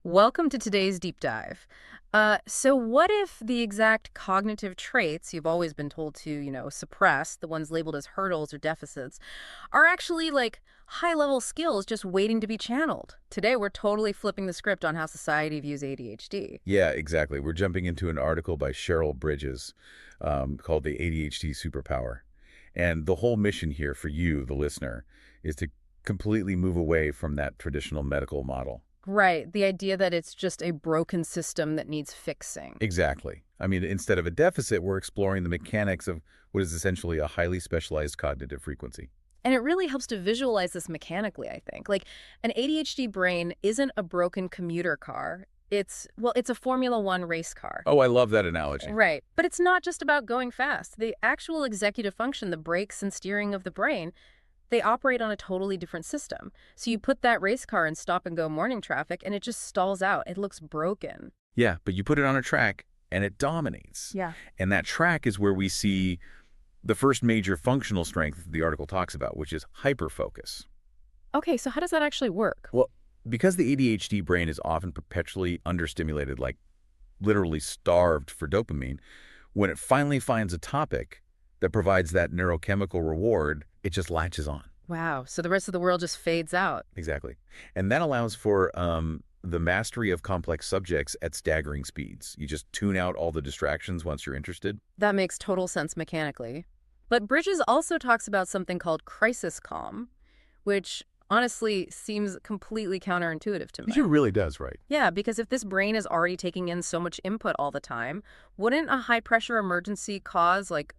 Welcome to today's deep dive. So what if the exact cognitive traits you've always been told to, suppress, the ones labeled as hurdles or deficits, are actually like high-level skills just waiting to be channeled? Today, we're totally flipping the script on how society views ADHD. Yeah, exactly. We're jumping into an article by Cheryl Bridges called The ADHD Superpower. And the whole mission here for you, the listener, is to completely move away from that traditional medical model. Right, the idea that it's just a broken system that needs fixing. Exactly. I mean, instead of a deficit, we're exploring the mechanics of what is essentially a highly specialized cognitive frequency. And it really helps to visualize this mechanically, I think. Like, an ADHD brain isn't a broken commuter car. It's a Formula One race car. Oh, I love that analogy. Right. But it's not just about going fast. The actual executive function, the brakes and steering of the brain, they operate on a totally different system. So you put that race car in stop and go morning traffic and it just stalls out. It looks broken. Yeah, but you put it on a track and it dominates. Yeah. And that track is where we see the first major functional strength the article talks about, which is hyperfocus. Okay, so how does that actually work? Well, because the ADHD brain is often perpetually understimulated, like literally starved for dopamine, when it finally finds a topic that provides that neurochemical reward, it just latches on. Wow. So the rest of the world just fades out. Exactly. And that allows for the mastery of complex subjects at staggering speeds. You just tune out all the distractions once you're interested. That makes total sense mechanically. But Bridges also talks about something called crisis calm, which honestly seems completely counterintuitive to me. It really does, right? Yeah, because if this brain is already taking in so much input all the time, wouldn't a high-pressure emergency cause, like,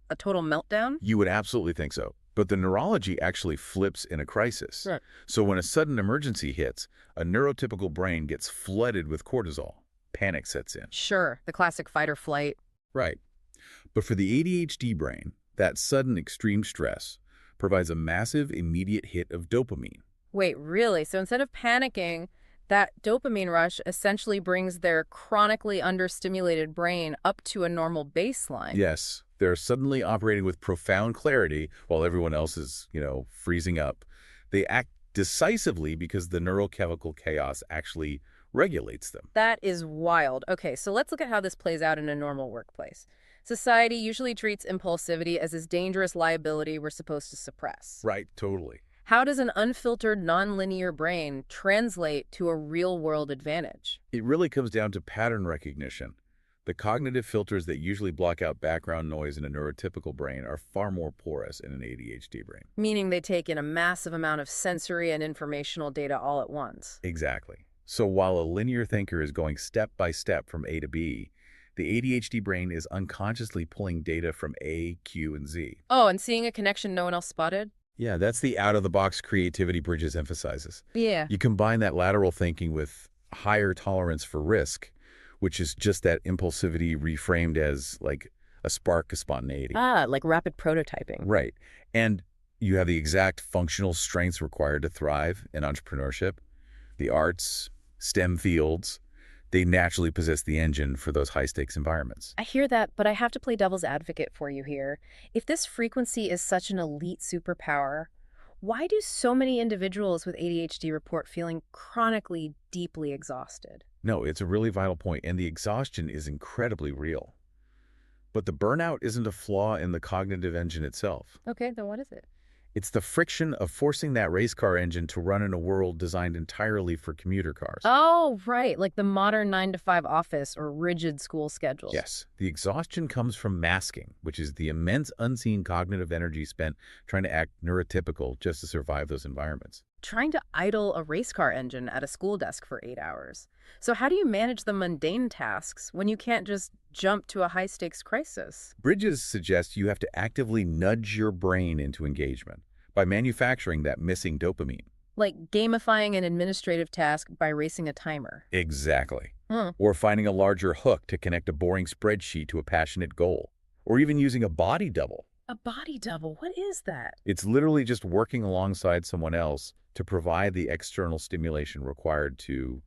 a total meltdown? You would absolutely think so. But the neurology actually flips in a crisis. Right. So when a sudden emergency hits, a neurotypical brain gets flooded with cortisol. Panic sets in. Sure, the classic fight or flight. Right. But for the ADHD brain, that sudden extreme stress provides a massive immediate hit of dopamine. Wait, really? So instead of panicking, that dopamine rush essentially brings their chronically understimulated brain up to a normal baseline. Yes, they're suddenly operating with profound clarity while everyone else is, freezing up. They act decisively because the neurochemical chaos actually regulates them. That is wild. Okay, so let's look at how this plays out in a normal workplace. Society usually treats impulsivity as this dangerous liability we're supposed to suppress. Right, totally. How does an unfiltered, nonlinear brain translate to a real-world advantage? It really comes down to pattern recognition. The cognitive filters that usually block out background noise in a neurotypical brain are far more porous in an ADHD brain. Meaning they take in a massive amount of sensory and informational data all at once. Exactly. So while a linear thinker is going step by step from A to B, the ADHD brain is unconsciously pulling data from A, Q, and Z. Oh, and seeing a connection no one else spotted? Yeah, that's the out-of-the-box creativity Bridges emphasizes. Yeah. You combine that lateral thinking with higher tolerance for risk, which is just that impulsivity reframed as like a spark of spontaneity. Ah, like rapid prototyping. Right. And you have the exact functional strengths required to thrive in entrepreneurship. The arts, STEM fields, they naturally possess the engine for those high-stakes environments. I hear that, but I have to play devil's advocate for you here. If this frequency is such an elite superpower, why do so many individuals with ADHD report feeling chronically, deeply exhausted? No, it's a really vital point, and the exhaustion is incredibly real. But the burnout isn't a flaw in the cognitive engine itself. Okay, then what is it? It's the friction of forcing that race car engine to run in a world designed entirely for commuter cars. Oh, right, like the modern 9-to-5 office or rigid school schedules. Yes, the exhaustion comes from masking, which is the immense unseen cognitive energy spent trying to act neurotypical just to survive those environments. Trying to idle a race car engine at a school desk for 8 hours. So how do you manage the mundane tasks when you can't just jump to a high-stakes crisis? Bridges suggests you have to actively nudge your brain into engagement by manufacturing that missing dopamine. Like gamifying an administrative task by racing a timer. Exactly. Hmm. Or finding a larger hook to connect a boring spreadsheet to a passionate goal. Or even using a body double. A body double, what is that? It's literally just working alongside someone else to provide the external stimulation required to,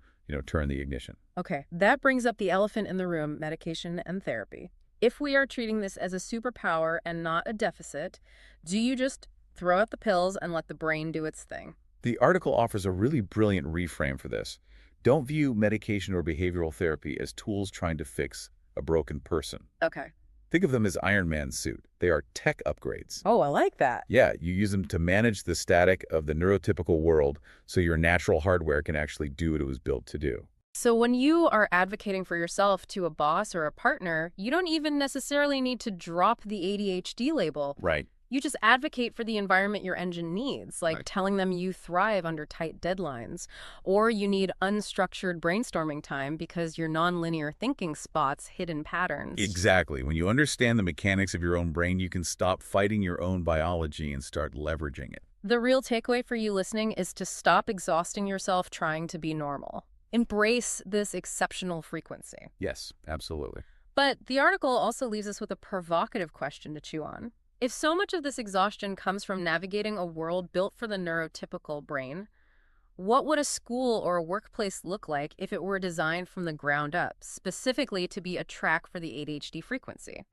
turn the ignition. Okay, that brings up the elephant in the room, medication and therapy. If we are treating this as a superpower and not a deficit, do you just throw out the pills and let the brain do its thing? The article offers a really brilliant reframe for this. Don't view medication or behavioral therapy as tools trying to fix a broken person. Okay. Think of them as Iron Man's suit. They are tech upgrades. Oh, I like that. Yeah, you use them to manage the static of the neurotypical world so your natural hardware can actually do what it was built to do. So when you are advocating for yourself to a boss or a partner, you don't even necessarily need to drop the ADHD label. Right. You just advocate for the environment your engine needs, like Right. telling them you thrive under tight deadlines, or you need unstructured brainstorming time because your nonlinear thinking spots hidden patterns. Exactly. When you understand the mechanics of your own brain, you can stop fighting your own biology and start leveraging it. The real takeaway for you listening is to stop exhausting yourself trying to be normal. Embrace this exceptional frequency. Yes, absolutely. But the article also leaves us with a provocative question to chew on. If so much of this exhaustion comes from navigating a world built for the neurotypical brain, what would a school or a workplace look like if it were designed from the ground up, specifically to be a track for the ADHD frequency?